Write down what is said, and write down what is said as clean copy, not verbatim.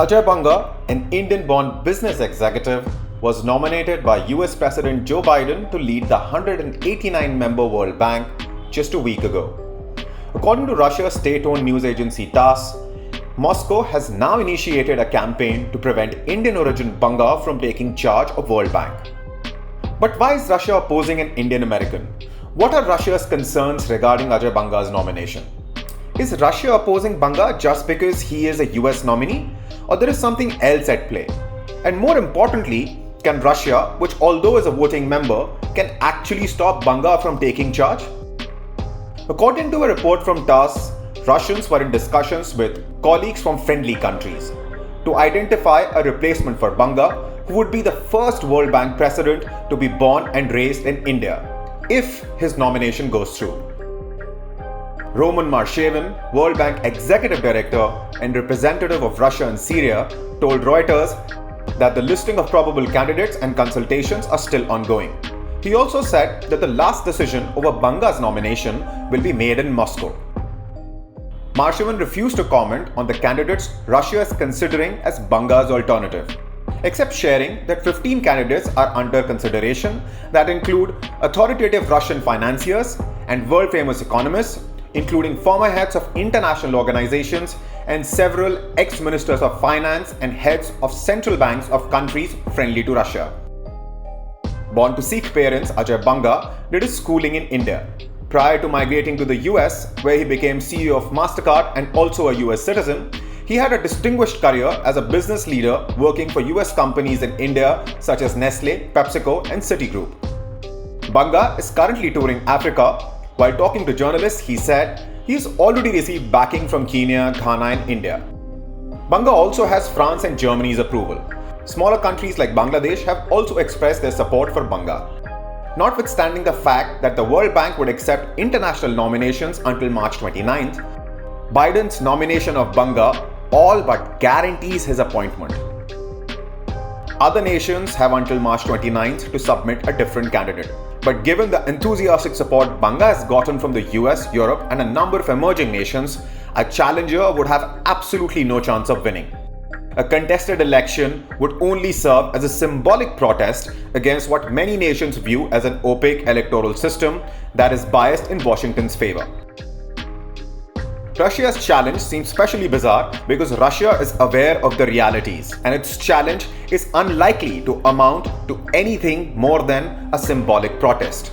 Ajay Banga, an Indian-born business executive, was nominated by US President Joe Biden to lead the 189-member World Bank just a week ago. According to Russia's state-owned news agency TASS, Moscow has now initiated a campaign to prevent Indian-origin Banga from taking charge of World Bank. But why is Russia opposing an Indian-American? What are Russia's concerns regarding Ajay Banga's nomination? Is Russia opposing Banga just because he is a US nominee? Or there is something else at play? And more importantly, can Russia, which although is a voting member, can actually stop Banga from taking charge? According to a report from TASS, Russians were in discussions with colleagues from friendly countries to identify a replacement for Banga who would be the first World Bank president to be born and raised in India, if his nomination goes through. Roman Marshevin, World Bank Executive Director and representative of Russia and Syria, told Reuters that the listing of probable candidates and consultations are still ongoing. He also said that the last decision over Banga's nomination will be made in Moscow. Marshevin refused to comment on the candidates Russia is considering as Banga's alternative, except sharing that 15 candidates are under consideration that include authoritative Russian financiers and world-famous economists, including former heads of international organizations and several ex-ministers of finance and heads of central banks of countries friendly to Russia. Born to Sikh parents, Ajay Banga did his schooling in India. Prior to migrating to the US, where he became CEO of MasterCard and also a US citizen, he had a distinguished career as a business leader working for US companies in India such as Nestle, PepsiCo and Citigroup. Banga is currently touring Africa. While talking to journalists, he said he's already received backing from Kenya, Ghana and India. Banga also has France and Germany's approval. Smaller countries like Bangladesh have also expressed their support for Banga. Notwithstanding the fact that the World Bank would accept international nominations until March 29th, Biden's nomination of Banga all but guarantees his appointment. Other nations have until March 29th to submit a different candidate. But given the enthusiastic support Banga has gotten from the US, Europe and a number of emerging nations, a challenger would have absolutely no chance of winning. A contested election would only serve as a symbolic protest against what many nations view as an opaque electoral system that is biased in Washington's favor. Russia's challenge seems especially bizarre because Russia is aware of the realities and its challenge is unlikely to amount to anything more than a symbolic protest.